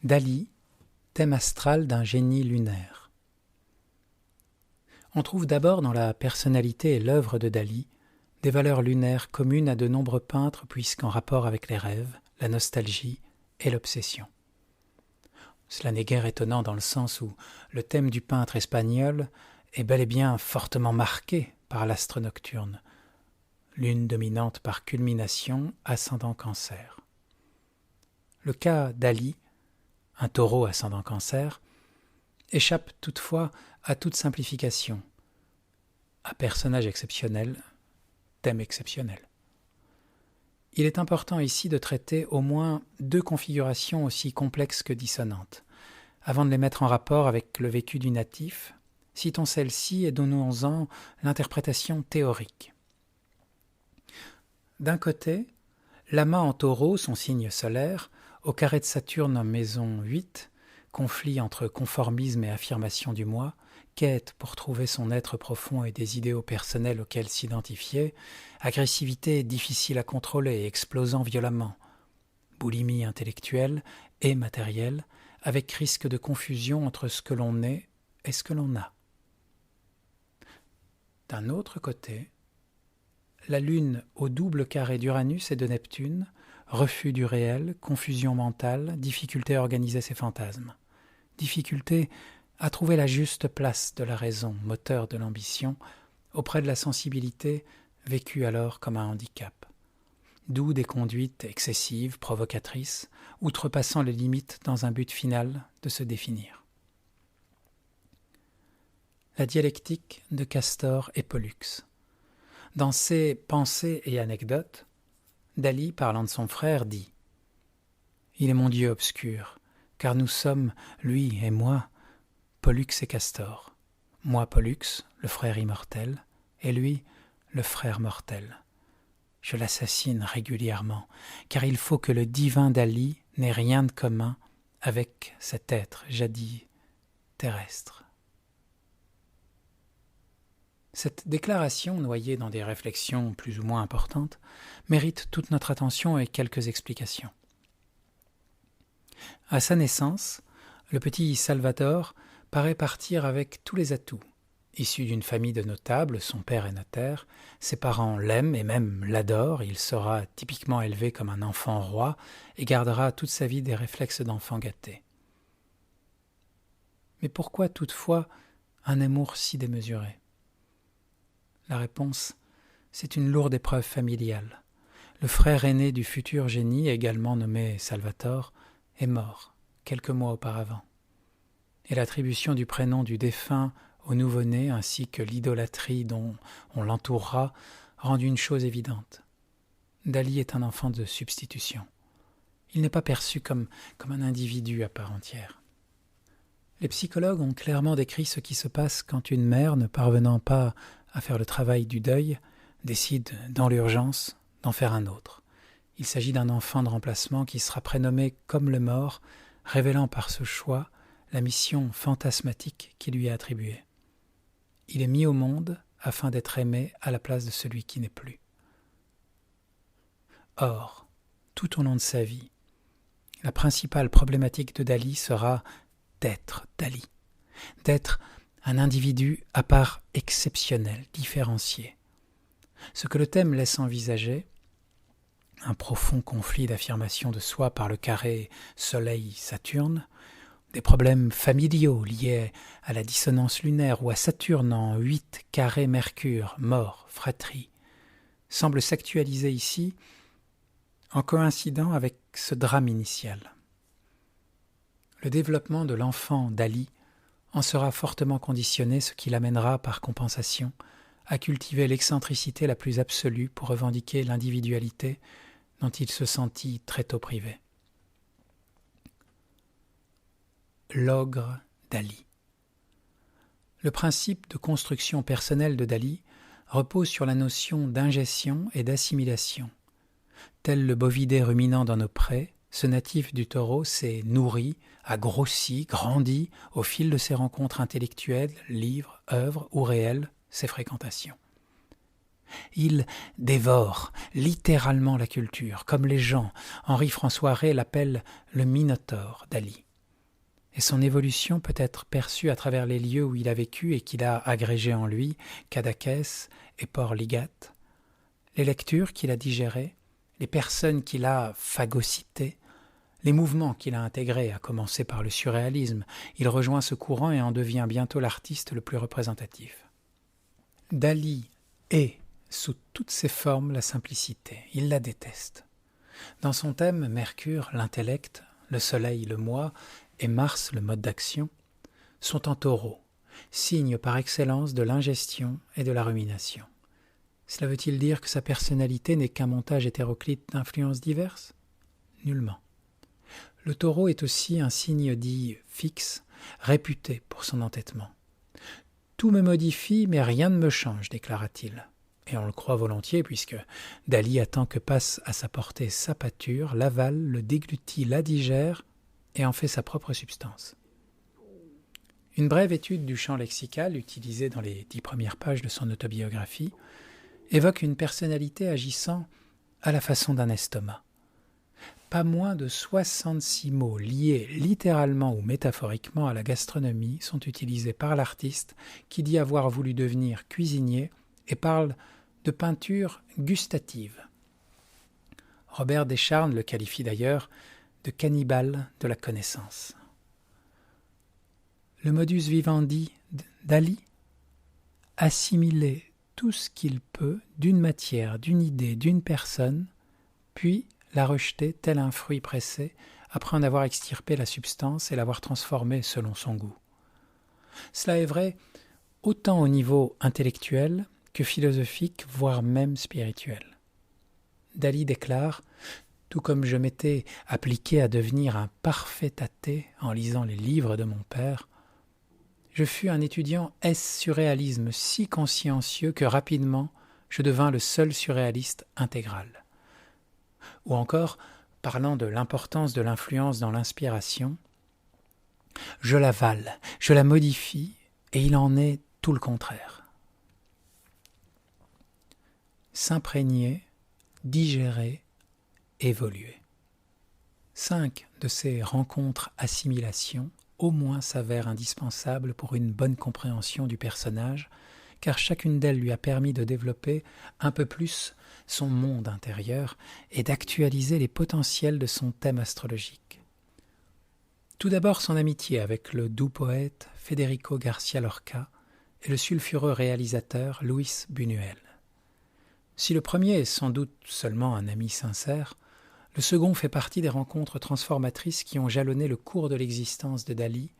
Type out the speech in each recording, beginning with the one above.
Dali, thème astral d'un génie lunaire. On trouve d'abord dans la personnalité et l'œuvre de Dali des valeurs lunaires communes à de nombreux peintres puisqu'en rapport avec les rêves, la nostalgie et l'obsession. Cela n'est guère étonnant dans le sens où le thème du peintre espagnol est bel et bien fortement marqué par l'astre nocturne, lune dominante par culmination, ascendant Cancer. Le cas Dali, un taureau ascendant Cancer, échappe toutefois à toute simplification. À personnage exceptionnel, thème exceptionnel. Il est important ici de traiter au moins deux configurations aussi complexes que dissonantes. Avant de les mettre en rapport avec le vécu du natif, citons celle-ci et donnons-en l'interprétation théorique. D'un côté, l'amas en taureau, son signe solaire, au carré de Saturne en maison 8, conflit entre conformisme et affirmation du moi, quête pour trouver son être profond et des idéaux personnels auxquels s'identifier, agressivité difficile à contrôler et explosant violemment, boulimie intellectuelle et matérielle, avec risque de confusion entre ce que l'on est et ce que l'on a. D'un autre côté, la Lune au double carré d'Uranus et de Neptune, refus du réel, confusion mentale, difficulté à organiser ses fantasmes. Difficulté à trouver la juste place de la raison, moteur de l'ambition, auprès de la sensibilité vécue alors comme un handicap. D'où des conduites excessives, provocatrices, outrepassant les limites dans un but final de se définir. La dialectique de Castor et Pollux. Dans ses Pensées et anecdotes, Dali, parlant de son frère, dit « Il est mon Dieu obscur, car nous sommes, lui et moi, Pollux et Castor. Moi Pollux, le frère immortel, et lui, le frère mortel. Je l'assassine régulièrement, car il faut que le divin Dali n'ait rien de commun avec cet être jadis terrestre. » Cette déclaration, noyée dans des réflexions plus ou moins importantes, mérite toute notre attention et quelques explications. À sa naissance, le petit Salvatore paraît partir avec tous les atouts. Issu d'une famille de notables, son père est notaire, ses parents l'aiment et même l'adorent, il sera typiquement élevé comme un enfant roi et gardera toute sa vie des réflexes d'enfant gâté. Mais pourquoi toutefois un amour si démesuré ? La réponse, c'est une lourde épreuve familiale. Le frère aîné du futur génie, également nommé Salvatore, est mort quelques mois auparavant. Et l'attribution du prénom du défunt au nouveau-né ainsi que l'idolâtrie dont on l'entourera rendent une chose évidente. Dali est un enfant de substitution. Il n'est pas perçu comme un individu à part entière. Les psychologues ont clairement décrit ce qui se passe quand une mère, ne parvenant pas à faire le travail du deuil, décide, dans l'urgence, d'en faire un autre. Il s'agit d'un enfant de remplacement qui sera prénommé comme le mort, révélant par ce choix la mission fantasmatique qui lui est attribuée. Il est mis au monde afin d'être aimé à la place de celui qui n'est plus. Or, tout au long de sa vie, la principale problématique de Dali sera d'être Dali, d'être un individu à part exceptionnel, différencié. Ce que le thème laisse envisager, un profond conflit d'affirmation de soi par le carré Soleil-Saturne, des problèmes familiaux liés à la dissonance lunaire ou à Saturne en 8 carré Mercure, mort, fratrie, semble s'actualiser ici en coïncidant avec ce drame initial. Le développement de l'enfant Dali en sera fortement conditionné, ce qui l'amènera, par compensation, à cultiver l'excentricité la plus absolue pour revendiquer l'individualité dont il se sentit très tôt privé. L'ogre Dali. Le principe de construction personnelle de Dali repose sur la notion d'ingestion et d'assimilation. Tel le bovidé ruminant dans nos prés, ce natif du taureau s'est nourri, a grossi, grandi au fil de ses rencontres intellectuelles, livres, œuvres ou réelles, ses fréquentations. Il dévore littéralement la culture, comme les gens. Henri-François Rey l'appelle le Minotaure Dali. et son évolution peut être perçue à travers les lieux où il a vécu et qu'il a agrégés en lui, Cadaqués et Port-Ligat, les lectures qu'il a digérées, les personnes qu'il a phagocytées, les mouvements qu'il a intégrés, à commencer par le surréalisme. Il rejoint ce courant et en devient bientôt l'artiste le plus représentatif. Dali est, sous toutes ses formes, la simplicité. Il la déteste. Dans son thème, Mercure, l'intellect, le Soleil, le moi, et Mars, le mode d'action, sont en taureau, signe par excellence de l'ingestion et de la rumination. Cela veut-il dire que sa personnalité n'est qu'un montage hétéroclite d'influences diverses ? Nullement. Le taureau est aussi un signe dit fixe, réputé pour son entêtement. « Tout me modifie, mais rien ne me change », déclara-t-il. Et on le croit volontiers, puisque Dali attend que passe à sa portée sa pâture, l'avale, le déglutit, la digère, et en fait sa propre substance. Une brève étude du champ lexical, utilisée dans les 10 premières pages de son autobiographie, évoque une personnalité agissant à la façon d'un estomac. Pas moins de 66 mots liés littéralement ou métaphoriquement à la gastronomie sont utilisés par l'artiste qui dit avoir voulu devenir cuisinier et parle de peinture gustative. Robert Descharnes le qualifie d'ailleurs de cannibale de la connaissance. Le modus vivendi d'Ali, assimiler tout ce qu'il peut d'une matière, d'une idée, d'une personne, puis la rejeter tel un fruit pressé, après en avoir extirpé la substance et l'avoir transformée selon son goût. Cela est vrai autant au niveau intellectuel que philosophique, voire même spirituel. Dali déclare « Tout comme je m'étais appliqué à devenir un parfait athée en lisant les livres de mon père, je fus un étudiant surréalisme si consciencieux que rapidement je devins le seul surréaliste intégral. » Ou encore, parlant de l'importance de l'influence dans l'inspiration, « Je l'avale, je la modifie, et il en est tout le contraire. » S'imprégner, digérer, évoluer. 5 de ces rencontres-assimilations au moins s'avèrent indispensables pour une bonne compréhension du personnage, car chacune d'elles lui a permis de développer un peu plus son monde intérieur et d'actualiser les potentiels de son thème astrologique. Tout d'abord son amitié avec le doux poète Federico García Lorca et le sulfureux réalisateur Luis Buñuel. Si le premier est sans doute seulement un ami sincère, le second fait partie des rencontres transformatrices qui ont jalonné le cours de l'existence de Dali,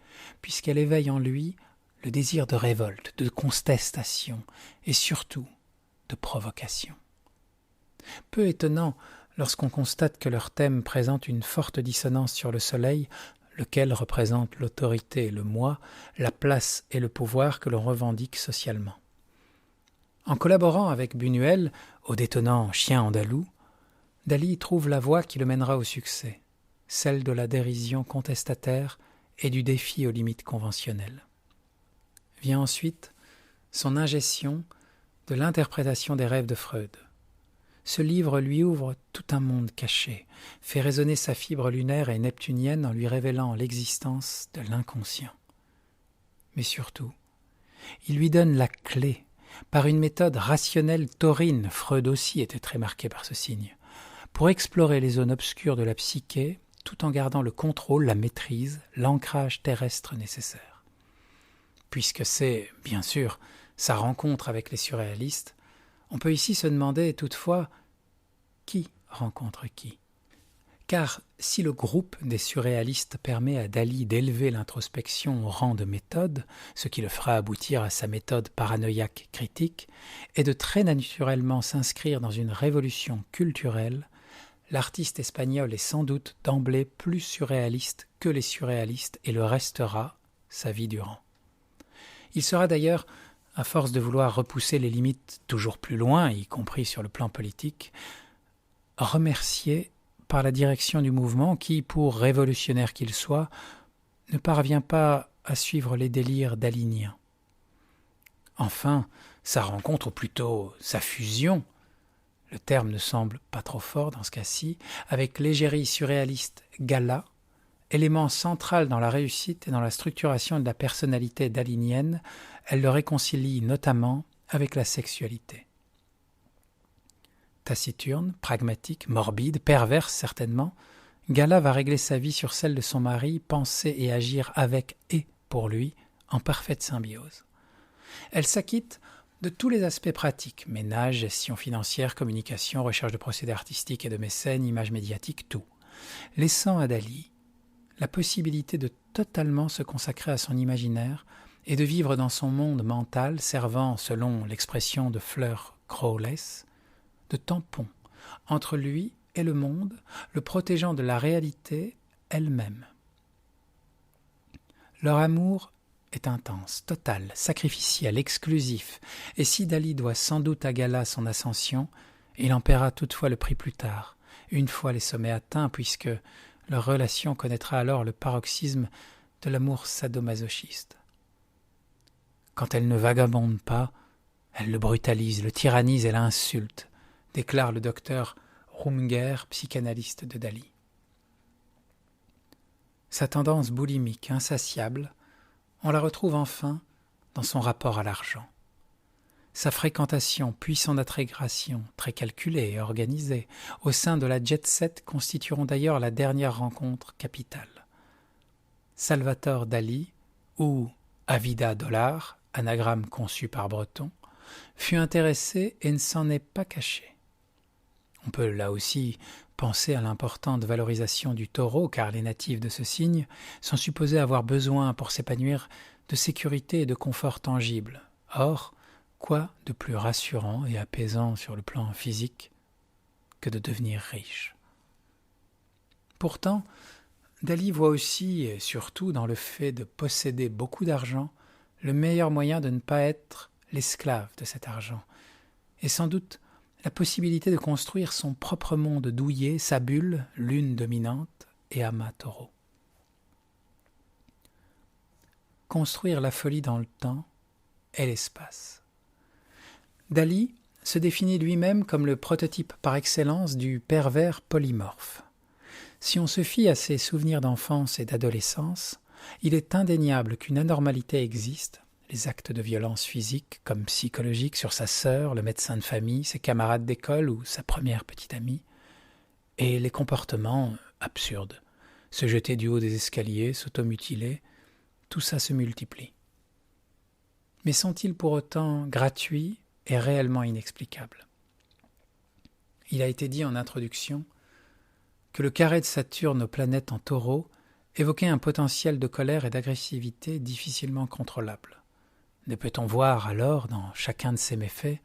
puisqu'elle éveille en lui le désir de révolte, de contestation et surtout de provocation. Peu étonnant lorsqu'on constate que leur thème présente une forte dissonance sur le Soleil, lequel représente l'autorité et le moi, la place et le pouvoir que l'on revendique socialement. En collaborant avec Buñuel, au détonnant Chien andalou, Dali trouve la voie qui le mènera au succès, celle de la dérision contestataire et du défi aux limites conventionnelles. Vient ensuite son ingestion de l'interprétation des rêves de Freud. Ce livre lui ouvre tout un monde caché, fait résonner sa fibre lunaire et neptunienne en lui révélant l'existence de l'inconscient. Mais surtout, il lui donne la clé, par une méthode rationnelle taurine, Freud aussi était très marqué par ce signe, pour explorer les zones obscures de la psyché tout en gardant le contrôle, la maîtrise, l'ancrage terrestre nécessaire. Puisque c'est, bien sûr, sa rencontre avec les surréalistes, on peut ici se demander toutefois qui rencontre qui. Car si le groupe des surréalistes permet à Dali d'élever l'introspection au rang de méthode, ce qui le fera aboutir à sa méthode paranoïaque critique, et de très naturellement s'inscrire dans une révolution culturelle, l'artiste espagnol est sans doute d'emblée plus surréaliste que les surréalistes et le restera sa vie durant. Il sera d'ailleurs, à force de vouloir repousser les limites toujours plus loin, y compris sur le plan politique, remercié par la direction du mouvement qui, pour révolutionnaire qu'il soit, ne parvient pas à suivre les délires daliniens. Enfin, sa rencontre, ou plutôt sa fusion, le terme ne semble pas trop fort dans ce cas-ci, avec l'égérie surréaliste Gala, Élément central dans la réussite et dans la structuration de la personnalité dalinienne, elle le réconcilie notamment avec la sexualité. Taciturne, pragmatique, morbide, perverse certainement, Gala va régler sa vie sur celle de son mari, penser et agir avec et pour lui, en parfaite symbiose. Elle s'acquitte de tous les aspects pratiques, ménage, gestion financière, communication, recherche de procédés artistiques et de mécènes, image médiatique, tout, laissant à Dali la possibilité de totalement se consacrer à son imaginaire et de vivre dans son monde mental, servant, selon l'expression de Fleur Crowless, de tampon entre lui et le monde, le protégeant de la réalité elle-même. Leur amour est intense, total, sacrificiel, exclusif, et si Dali doit sans doute à Gala son ascension, il en paiera toutefois le prix plus tard, une fois les sommets atteints, puisque leur relation connaîtra alors le paroxysme de l'amour sadomasochiste. Quand elle ne vagabonde pas, elle le brutalise, le tyrannise et l'insulte, déclare le docteur Rumger, psychanalyste de Dali. Sa tendance boulimique, insatiable, on la retrouve enfin dans son rapport à l'argent. Sa fréquentation, puis son intégration, très calculée et organisée, au sein de la jet-set constitueront d'ailleurs la dernière rencontre capitale. Salvatore Dali, ou Avida Dollar, anagramme conçu par Breton, fut intéressé et ne s'en est pas caché. On peut là aussi penser à l'importante valorisation du taureau, car les natifs de ce signe sont supposés avoir besoin pour s'épanouir de sécurité et de confort tangible. Or, quoi de plus rassurant et apaisant sur le plan physique que de devenir riche? Pourtant, Dali voit aussi, et surtout dans le fait de posséder beaucoup d'argent, le meilleur moyen de ne pas être l'esclave de cet argent, et sans doute la possibilité de construire son propre monde douillet, sa bulle, lune dominante et amas taureau. Construire la folie dans le temps et l'espace. Dali se définit lui-même comme le prototype par excellence du pervers polymorphe. Si on se fie à ses souvenirs d'enfance et d'adolescence, il est indéniable qu'une anormalité existe, les actes de violence physique comme psychologique sur sa sœur, le médecin de famille, ses camarades d'école ou sa première petite amie, et les comportements absurdes, se jeter du haut des escaliers, s'automutiler, tout ça se multiplie. Mais sont-ils pour autant gratuits et réellement inexplicables? Il a été dit en introduction que le carré de Saturne aux planètes en taureau évoquait un potentiel de colère et d'agressivité difficilement contrôlable. Ne peut-on voir alors, dans chacun de ces méfaits,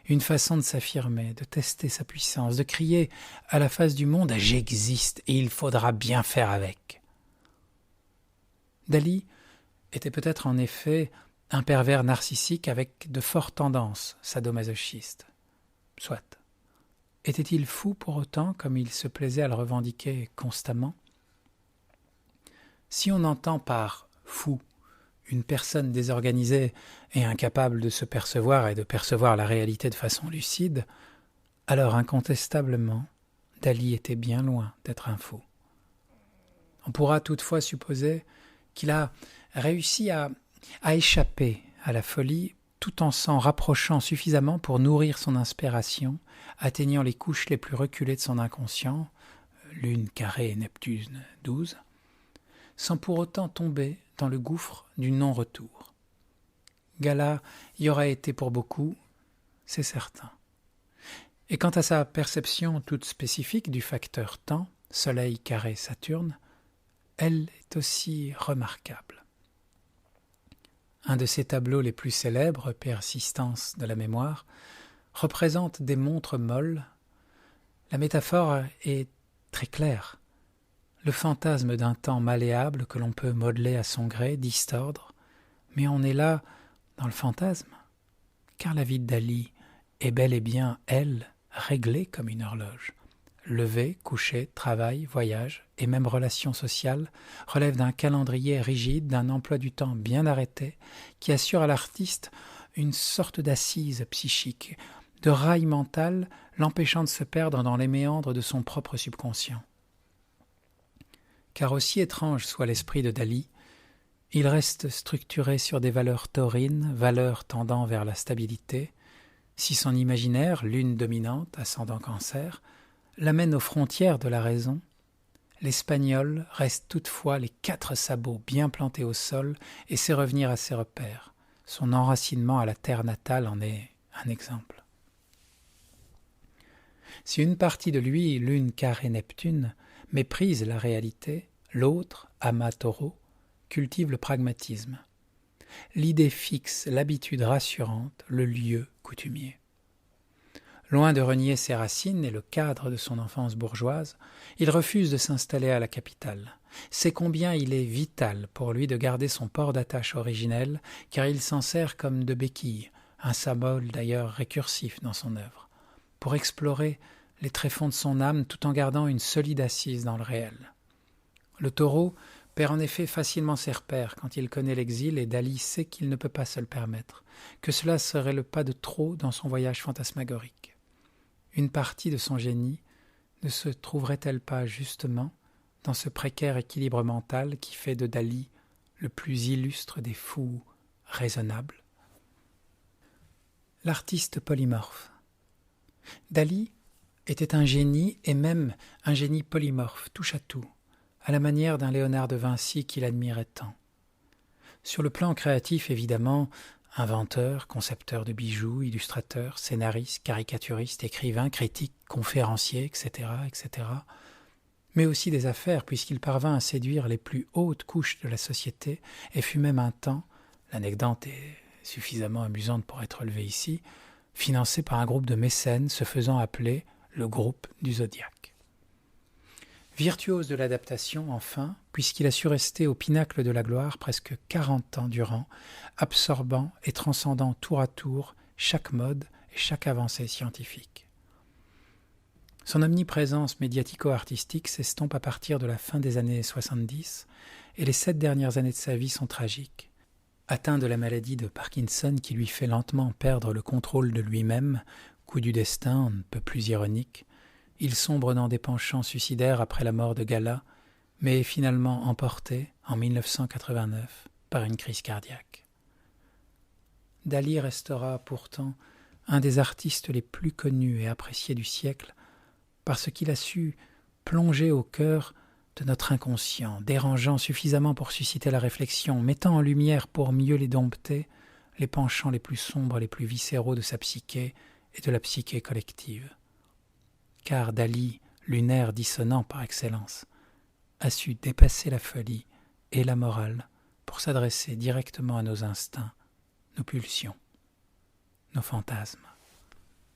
une façon de s'affirmer, de tester sa puissance, de crier à la face du monde « J'existe et il faudra bien faire avec ». Dali était peut-être en effet un pervers narcissique avec de fortes tendances sadomasochistes. Soit. Était-il fou pour autant, comme il se plaisait à le revendiquer constamment? Si on entend par « fou » une personne désorganisée et incapable de se percevoir et de percevoir la réalité de façon lucide, alors incontestablement, Dali était bien loin d'être un fou. On pourra toutefois supposer qu'il a réussi à échapper à la folie tout en s'en rapprochant suffisamment pour nourrir son inspiration, atteignant les couches les plus reculées de son inconscient, Lune, Carré, Neptune, 12, sans pour autant tomber dans le gouffre du non-retour. Gala y aurait été pour beaucoup, c'est certain. Et quant à sa perception toute spécifique du facteur temps, Soleil, Carré, Saturne, elle est aussi remarquable. Un de ses tableaux les plus célèbres, Persistance de la mémoire, représente des montres molles. La métaphore est très claire. Le fantasme d'un temps malléable que l'on peut modeler à son gré, distordre, mais on est là dans le fantasme, car la vie de Dali est bel et bien, elle, réglée comme une horloge. Lever, coucher, travail, voyage et même relations sociales relèvent d'un calendrier rigide, d'un emploi du temps bien arrêté, qui assure à l'artiste une sorte d'assise psychique, de rail mental l'empêchant de se perdre dans les méandres de son propre subconscient. car aussi étrange soit l'esprit de Dali, il reste structuré sur des valeurs taurines, valeurs tendant vers la stabilité. Si son imaginaire, lune dominante, ascendant Cancer, l'amène aux frontières de la raison, l'Espagnol reste toutefois les 4 sabots bien plantés au sol et sait revenir à ses repères. Son enracinement à la terre natale en est un exemple. Si une partie de lui, lune carré Neptune, méprise la réalité, l'autre, Ama Taureau, cultive le pragmatisme. L'idée fixe, l'habitude rassurante, le lieu coutumier. Loin de renier ses racines et le cadre de son enfance bourgeoise, il refuse de s'installer à la capitale. C'est combien il est vital pour lui de garder son port d'attache originel, car il s'en sert comme de béquille, un symbole d'ailleurs récursif dans son œuvre, pour explorer les tréfonds de son âme tout en gardant une solide assise dans le réel. Le taureau perd en effet facilement ses repères quand il connaît l'exil et Dali sait qu'il ne peut pas se le permettre, que cela serait le pas de trop dans son voyage fantasmagorique. Une partie de son génie ne se trouverait-elle pas justement dans ce précaire équilibre mental qui fait de Dali le plus illustre des fous raisonnables? L'artiste polymorphe. Dali était un génie et même un génie polymorphe, touche à tout, à la manière d'un Léonard de Vinci qu'il admirait tant. Sur le plan créatif, évidemment, inventeur, concepteur de bijoux, illustrateur, scénariste, caricaturiste, écrivain, critique, conférencier, etc., etc., mais aussi des affaires, puisqu'il parvint à séduire les plus hautes couches de la société et fut même un temps, l'anecdote est suffisamment amusante pour être relevée ici, financé par un groupe de mécènes se faisant appeler le groupe du Zodiaque. Virtuose de l'adaptation, enfin, puisqu'il a su rester au pinacle de la gloire presque 40 ans durant, absorbant et transcendant tour à tour chaque mode et chaque avancée scientifique. Son omniprésence médiatico-artistique s'estompe à partir de la fin des années 70 et les 7 dernières années de sa vie sont tragiques. Atteint de la maladie de Parkinson qui lui fait lentement perdre le contrôle de lui-même, coup du destin, on ne peut plus ironique, il sombre dans des penchants suicidaires après la mort de Gala, mais est finalement emporté, en 1989, par une crise cardiaque. Dali restera pourtant un des artistes les plus connus et appréciés du siècle parce qu'il a su plonger au cœur de notre inconscient, dérangeant suffisamment pour susciter la réflexion, mettant en lumière pour mieux les dompter les penchants les plus sombres, les plus viscéraux de sa psyché et de la psyché collective. Car Dali, lunaire dissonant par excellence, a su dépasser la folie et la morale pour s'adresser directement à nos instincts, nos pulsions, nos fantasmes.